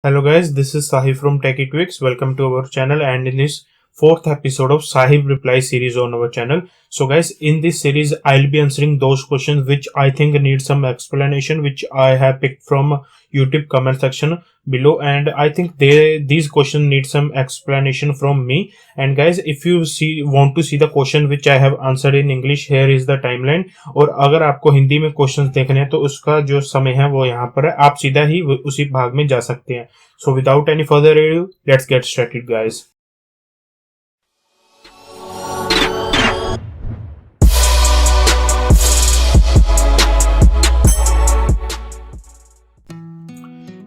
Hello guys, this is Sahib from Techie Tweaks. Welcome to our channel and in this fourth episode of Sahib Reply series on our channel. So guys, in this series I'll be answering those questions which I think need some explanation, which I have picked from YouTube comment section below, and I think these questions need some explanation from me. And guys, if you want to see the question which I have answered in English, here is the timeline. और अगर आपको हिंदी में questions देखने हैं तो उसका जो समय है वो यहाँ पर है, आप सीधा ही उसी भाग में जा सकते हैं. So without any further ado, let's get started guys.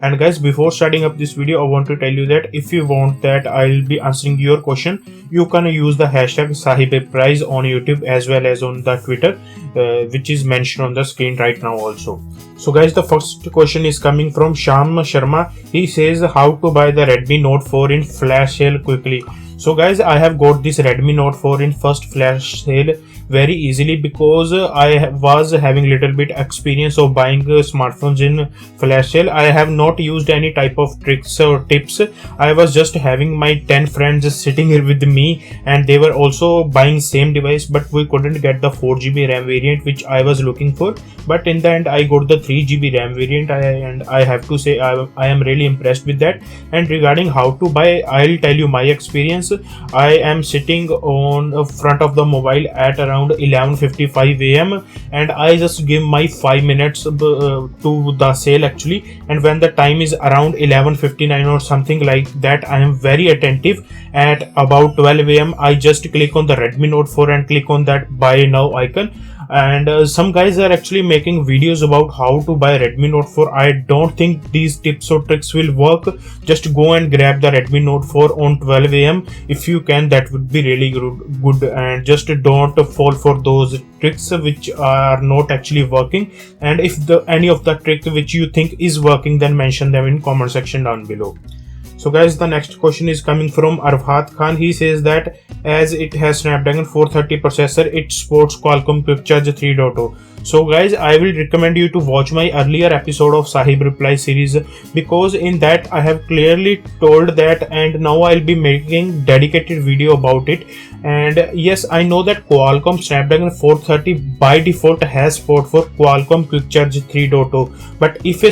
And guys, before starting up this video, I want to tell you that if you want that I'll be answering your question, you can use the hashtag SahibReplies on YouTube as well as on the Twitter, which is mentioned on the screen right now also. So guys, the first question is coming from Sham Sharma. He says how to buy the Redmi Note 4 in flash sale quickly. So guys, I have got this Redmi Note 4 in first flash sale very easily because I was having little bit experience of buying smartphones in flash sale. I have not used any type of tricks or tips. I was just having my 10 friends sitting here with me and they were also buying same device, but we couldn't get the 4GB RAM variant which I was looking for. But in the end I got the 3GB RAM variant and I have to say I am really impressed with that. And regarding how to buy, I'll tell you my experience. I am sitting on front of the mobile at around 11:55 AM and I just give my 5 minutes to the sale actually, and when the time is around 11:59 or something like that, I am very attentive. At about 12 AM I just click on the Redmi Note 4 and click on that buy now icon. And some guys are actually making videos about how to buy Redmi Note 4. I don't think these tips or tricks will work. Just go and grab the Redmi Note 4 on 12 AM. If you can, that would be really good. And just don't fall for those tricks which are not actually working. And if any of the trick which you think is working, then mention them in comment section down below. So guys, the next question is coming from Arfat Khan. He says that as it has Snapdragon 430 processor, it supports Qualcomm Quick Charge 3.0. So guys, I will recommend you to watch my earlier episode of Sahib Reply series, because in that I have clearly told that, and now I'll be making dedicated video about it. And yes, I know that Qualcomm Snapdragon 430 by default has support for Qualcomm Quick Charge 3.0, but if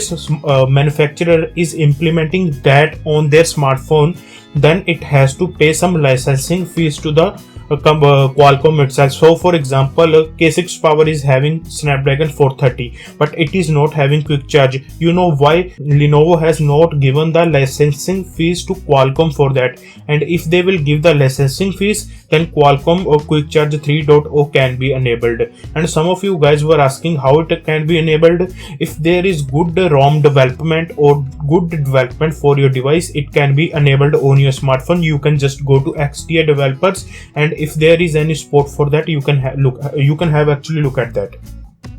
a manufacturer is implementing that on their smartphone, then it has to pay some licensing fees to the Qualcomm itself. So for example, K6 Power is having Snapdragon 430 but it is not having quick charge. You know why? Lenovo has not given the licensing fees to Qualcomm for that, and if they will give the licensing fees, then Qualcomm or quick charge 3.0 can be enabled. And some of you guys were asking how it can be enabled. If there is good ROM development or good development for your device, it can be enabled on your smartphone. You can just go to XDA developers, and if there is any support for that, you can actually look at that.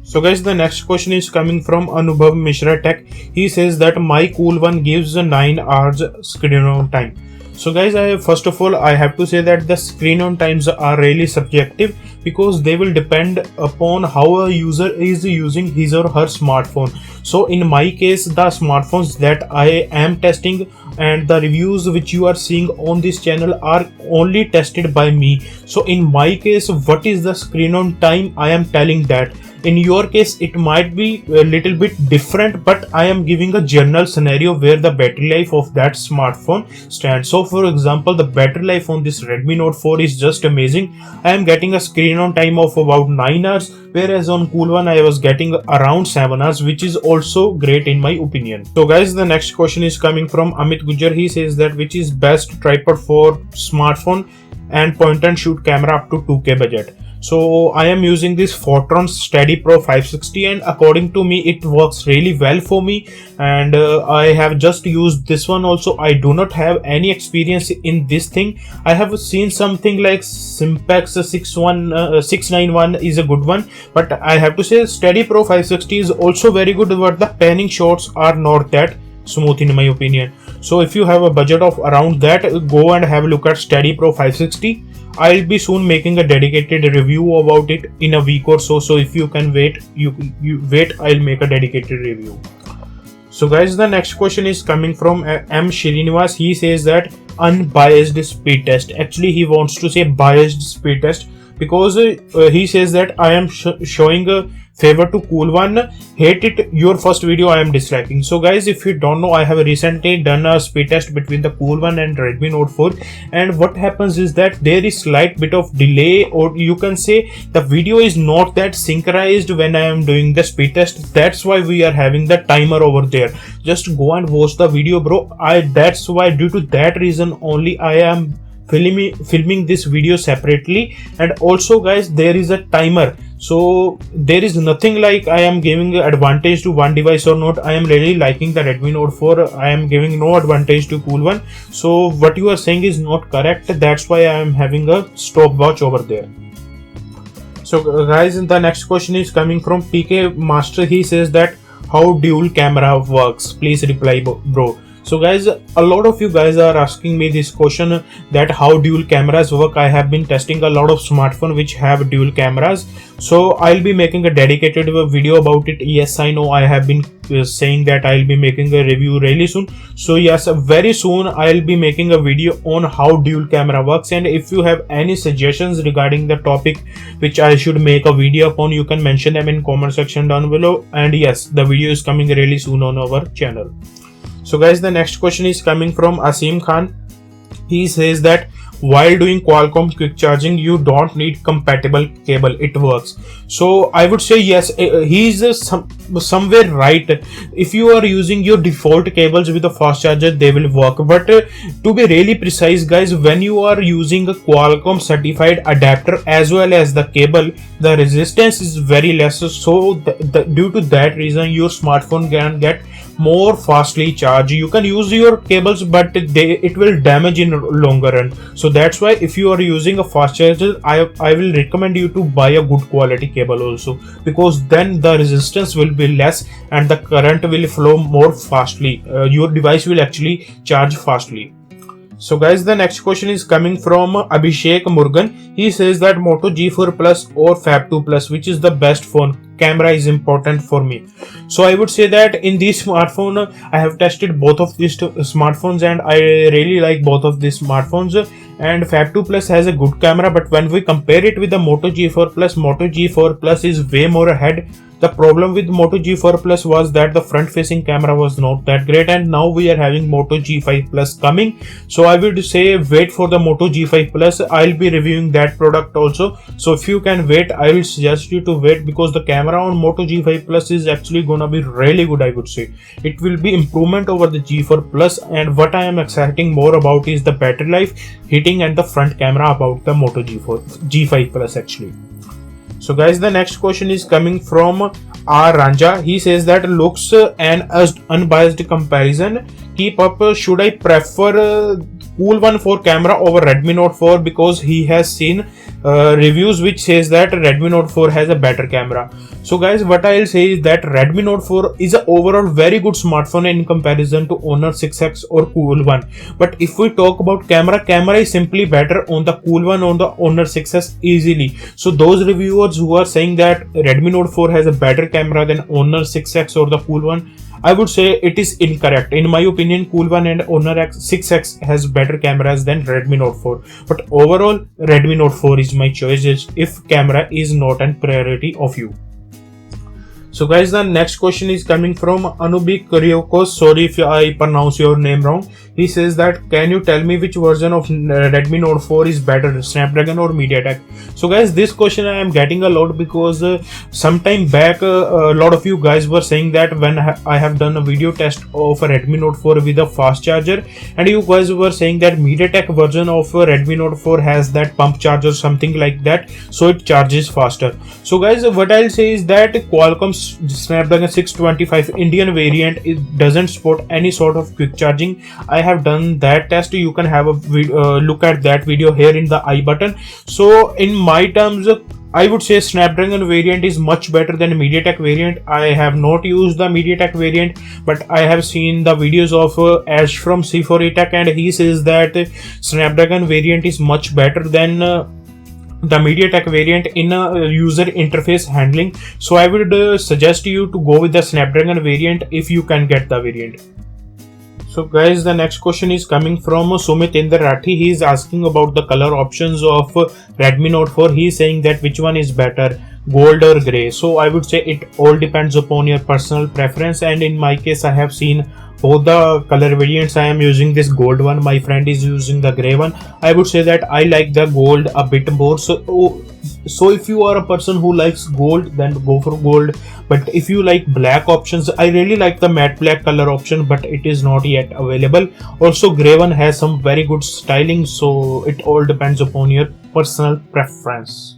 So guys, the next question is coming from Anubhav Mishra Tech. He says that my Cool One gives 9 hours screen on time. So guys, first of all I have to say that the screen on times are really subjective, because they will depend upon how a user is using his or her smartphone. So in my case, the smartphones that I am testing and the reviews which you are seeing on this channel are only tested by me. So in my case, what is the screen on time, I am telling that. In your case it might be a little bit different, but I am giving a general scenario where the battery life of that smartphone stands. So for example, the battery life on this Redmi Note 4 is just amazing. I am getting a screen on time of about 9 hours, whereas on Cool One I was getting around 7 hours, which is also great in my opinion. So guys, the next question is coming from Amit Gujar. He says that which is best tripod for smartphone and point and shoot camera up to 2K budget. So I am using this Photon Steady Pro 560, and according to me it works really well for me, and I have just used this one also. I do not have any experience in this thing. I have seen something like Simpex 691 is a good one, but I have to say Steady Pro 560 is also very good, but the panning shots are not that smooth in my opinion. So if you have a budget of around that, go and have a look at Steady Pro 560. I'll be soon making a dedicated review about it in a week or so. So if you can wait, you wait, I'll make a dedicated review. So guys, the next question is coming from M Srinivas. He says that unbiased speed test. Actually he wants to say biased speed test because he says that I am showing a favor to Cool One, hate it, your first video I am disliking. So guys, if you don't know, I have recently done a speed test between the Cool One and Redmi Note 4, and what happens is that there is slight bit of delay, or you can say the video is not that synchronized when I am doing the speed test. That's why we are having the timer over there. Just go and watch the video, bro. That's why, due to that reason only, I am filming this video separately. And also guys, there is a timer, so there is nothing like I am giving advantage to one device or not. I am really liking the Redmi Note 4. I am giving no advantage to Cool One. So what you are saying is not correct. That's why I am having a stopwatch over there. So guys, the next question is coming from PK Master. He says that how dual camera works. Please reply, bro. So guys, a lot of you guys are asking me this question, that how dual cameras work. I have been testing a lot of smartphones which have dual cameras, so I'll be making a dedicated video about it. Yes, I know I have been saying that I'll be making a review really soon. So yes, very soon I'll be making a video on how dual camera works. And if you have any suggestions regarding the topic which I should make a video upon, you can mention them in comment section down below. And yes, the video is coming really soon on our channel. So guys, the next question is coming from Asim Khan. He says that while doing Qualcomm quick charging, you don't need compatible cable, it works. So I would say yes, he's somewhere right. If you are using your default cables with a fast charger, they will work. But to be really precise guys, when you are using a Qualcomm certified adapter as well as the cable, the resistance is very less. So due to that reason, your smartphone can get more fastly charged. You can use your cables, but it will damage in longer run. So that's why if you are using a fast charger, I will recommend you to buy a good quality cable also, because then the resistance will be less and the current will flow more fastly. Your device will actually charge fastly. So guys, the next question is coming from Abhishek Murugan. He says that Moto G4 Plus or Fab 2 Plus, which is the best phone? Camera is important for me. So I would say that in this smartphone, I have tested both of these smartphones and I really like both of these smartphones. And Fab 2 Plus has a good camera, but when we compare it with the Moto G4 Plus, Moto G4 Plus is way more ahead. The problem with Moto G4 Plus was that the front facing camera was not that great, and now we are having Moto G5 Plus coming. So I would say wait for the Moto G5 Plus. I'll be reviewing that product also. So if you can wait, I will suggest you to wait, because the camera on Moto G5 Plus is actually gonna be really good. I would say it will be improvement over the G4 Plus, and what I am exciting more about is the battery life, heating, and the front camera about the Moto G5 Plus actually. So guys, the next question is coming from R Ranja. He says that looks and unbiased comparison, keep up. Should I prefer Cool One for camera over Redmi Note 4, because he has seen reviews which says that Redmi Note 4 has a better camera. So guys, what I'll say is that Redmi Note 4 is an overall very good smartphone in comparison to Honor 6X or Cool One. But if we talk about camera is simply better on the Cool One, on the Honor 6S easily. So those reviewers who are saying that Redmi Note 4 has a better camera than Honor 6X or the Cool One, I would say it is incorrect. In my opinion, Cool One and Honor 6X has better cameras than Redmi Note 4. But overall, Redmi Note 4 is my choice if camera is not a priority of you. So guys, the next question is coming from Anubik Ryoko. Sorry if I pronounce your name wrong. He says that, can you tell me which version of Redmi Note 4 is better, Snapdragon or MediaTek? So guys, this question I am getting a lot, because sometime back a lot of you guys were saying that when I have done a video test of a Redmi Note 4 with a fast charger, and you guys were saying that MediaTek version of Redmi Note 4 has that pump charger, something like that, so it charges faster. So guys, what I'll say is that Qualcomm's Snapdragon 625 Indian variant, it doesn't support any sort of quick charging. I have done that test. You can have a look at that video here in the I button. So in my terms, I would say Snapdragon variant is much better than MediaTek variant. I have not used the MediaTek variant, but I have seen the videos of Ash from C4A Tech, and he says that Snapdragon variant is much better than the MediaTek variant in user interface handling. So I would suggest you to go with the Snapdragon variant if you can get the variant. So guys, the next question is coming from Sumit Inder Rathi. He is asking about the color options of Redmi Note 4. He is saying that which one is better, gold or grey. So I would say it all depends upon your personal preference, and in my case I have seen both the color variants. I am using this gold one, my friend is using the grey one. I would say that I like the gold a bit more. So if you are a person who likes gold, then go for gold. But if you like black options, I really like the matte black color option, but it is not yet available. Also grey one has some very good styling, so it all depends upon your personal preference.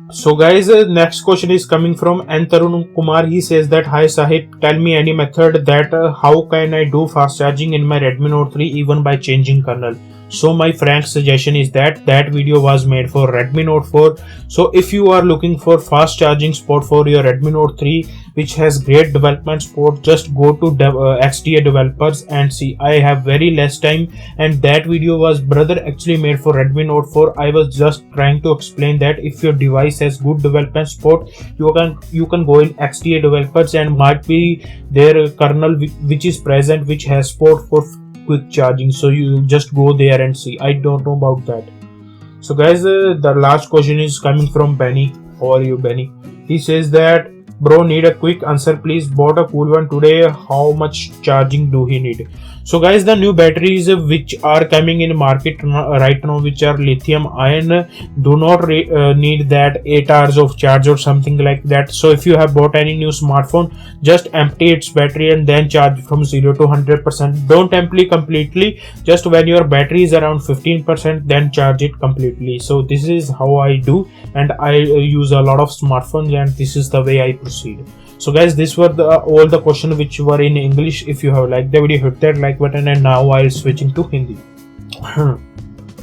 So guys, next question is coming from Tarun Kumar. He says that, hi Sahib, tell me any method that how can I do fast charging in my Redmi Note 3 even by changing kernel. So my frank suggestion is that video was made for Redmi Note 4. So if you are looking for fast charging spot for your Redmi Note 3 which has great development support, just go to XDA developers and see. I have very less time, and that video was brother actually made for Redmi Note 4. I was just trying to explain that if your device has good development support, you can go in XDA developers and might be their kernel which is present which has support for quick charging. So you just go there and see. I don't know about that. So guys, the last question is coming from Benny. How are you, Benny? He says that, bro, need a quick answer please. Bought a cool one today. How much charging do he need? So guys, the new batteries which are coming in market right now, which are lithium ion, do not need that 8 hours of charge or something like that. So if you have bought any new smartphone, just empty its battery and then charge from 0 to 100%. Don't empty completely. Just when your battery is around 15%, then charge it completely. So this is how I do, and I use a lot of smartphones, and this is the way I proceed. So guys, these were all the questions which were in English. If you have liked the video, hit that like button, and now I'll switching to Hindi.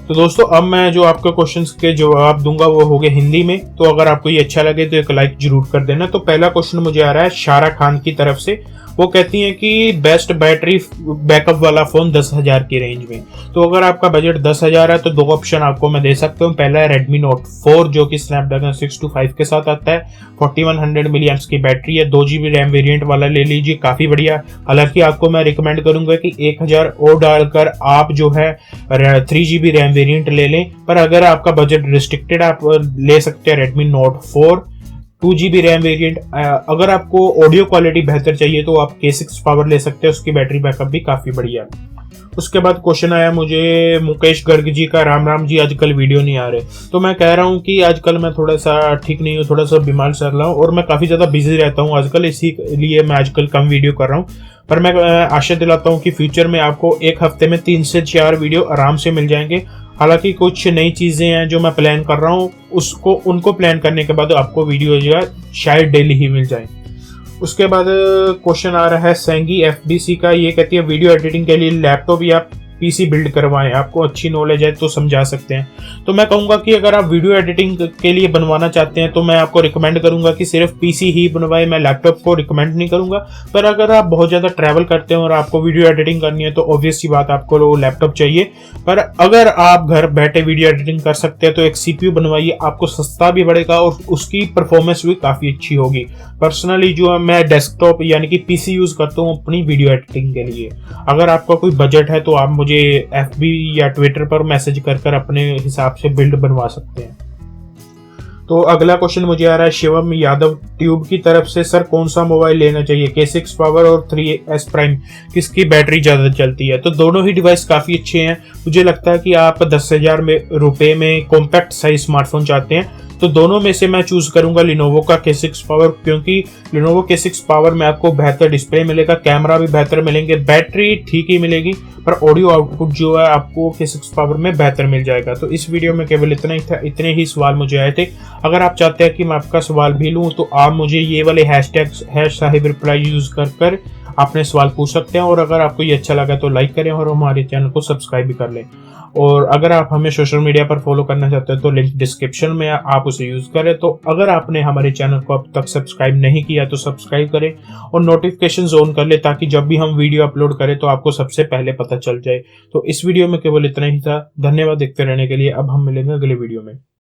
तो दोस्तों, अब मैं जो आपके questions के जवाब दूंगा वो हो गए हिंदी में. तो अगर आपको ये अच्छा लगे तो एक लाइक जरूर कर देना. तो पहला क्वेश्चन मुझे आ रहा है शारा खान की तरफ से. वो कहती हैं कि बेस्ट बैटरी बैकअप वाला फोन 10,000 की रेंज में. तो अगर आपका बजट 10,000 है तो दो ऑप्शन आपको मैं दे सकता हूँ. पहला है Redmi Note 4 जो कि Snapdragon 625 के साथ आता है. 4100 mAh की बैटरी है. 2GB रैम वेरिएंट वाला ले लीजिए, काफी बढ़िया. हालांकि आपको मैं रिकमेंड करूंगा कि 1000 और डालकर आप जो है 3GB रैम वेरिएंट ले लें. पर अगर आपका बजट रिस्ट्रिक्टेड, आप ले सकते हैं Redmi Note 4 2GB RAM variant. अगर आपको ऑडियो क्वालिटी बेहतर चाहिए तो आप K6 पावर ले सकते हैं, उसकी बैटरी बैकअप भी काफी बढ़िया है. उसके बाद क्वेश्चन आया मुझे मुकेश गर्ग जी का. राम जी, आजकल वीडियो नहीं आ रहे. तो मैं कह रहा हूँ कि आजकल मैं थोड़ा सा ठीक नहीं हूँ, थोड़ा सा बीमार चल रहा हूँ और मैं काफी ज्यादा बिजी रहता हूँ आजकल, इसीलिए मैं आजकल कम वीडियो कर रहा हूँ. पर मैं आशा दिलाता हूँ कि फ्यूचर में आपको एक हफ्ते में 3 से 4 वीडियो आराम से मिल जाएंगे. हालांकि कुछ नई चीजें हैं जो मैं प्लान कर रहा हूँ, उनको प्लान करने के बाद आपको वीडियो जो है शायद डेली ही मिल जाए. उसके बाद क्वेश्चन आ रहा है सेंगी FBC का. ये कहती है वीडियो एडिटिंग के लिए लैपटॉप या PC बिल्ड करवाएं, आपको अच्छी नॉलेज है तो समझा सकते हैं. तो मैं कहूंगा कि अगर आप वीडियो एडिटिंग के लिए बनवाना चाहते हैं तो मैं आपको रिकमेंड करूंगा कि सिर्फ PC ही बनवाएं. मैं लैपटॉप को रिकमेंड नहीं करूंगा. पर अगर आप बहुत ज्यादा ट्रैवल करते हैं और आपको वीडियो एडिटिंग करनी है तो ऑब्वियस सी बात आपको लैपटॉप चाहिए. पर अगर आप घर बैठे वीडियो एडिटिंग कर सकते हैं तो एक CPU बनवाइए, आपको सस्ता भी पड़ेगा और उसकी परफॉर्मेंस भी काफी अच्छी होगी. पर्सनली जो है मैं डेस्कटॉप यानी कि PC यूज करता हूँ अपनी वीडियो एडिटिंग के लिए. अगर आपका कोई बजट है तो आप मुझे FB या ट्विटर पर मैसेज कर अपने हिसाब से बिल्ड बनवा सकते हैं. तो अगला क्वेश्चन मुझे आ रहा है शिवम यादव ट्यूब की तरफ से. सर, कौन सा मोबाइल लेना चाहिए, K6 पावर और 3S प्राइम, किसकी बैटरी ज्यादा चलती है? तो दोनों ही डिवाइस काफी अच्छे हैं. मुझे लगता है कि आप 10,000 रुपए में कॉम्पैक्ट साइज स्मार्टफोन चाहते हैं तो दोनों में से मैं चूज करूंगा Lenovo का K6 पावर, क्योंकि Lenovo K6 पावर में आपको बेहतर डिस्प्ले मिलेगा, कैमरा भी बेहतर मिलेंगे, बैटरी ठीक ही मिलेगी, पर ऑडियो आउटपुट जो है आपको K6 पावर में बेहतर मिल जाएगा. तो इस वीडियो में केवल इतना ही था, इतने ही सवाल मुझे आए थे. अगर आप चाहते हैं कि मैं आपका सवाल भी लूँ तो आप मुझे ये वाले हैशटैग साहिब रिप्लाई यूज कर अपने सवाल पूछ सकते हैं. और अगर आपको ये अच्छा लगा तो लाइक करें और हमारे चैनल को सब्सक्राइब भी कर लें. और अगर आप हमें सोशल मीडिया पर फॉलो करना चाहते हैं तो लिंक डिस्क्रिप्शन में, आप उसे यूज करें. तो अगर आपने हमारे चैनल को अब तक सब्सक्राइब नहीं किया तो सब्सक्राइब करें और नोटिफिकेशन ऑन कर ले ताकि जब भी हम वीडियो अपलोड करें तो आपको सबसे पहले पता चल जाए. तो इस वीडियो में केवल इतना ही था. धन्यवाद देखते रहने के लिए. अब हम मिलेंगे अगले वीडियो में.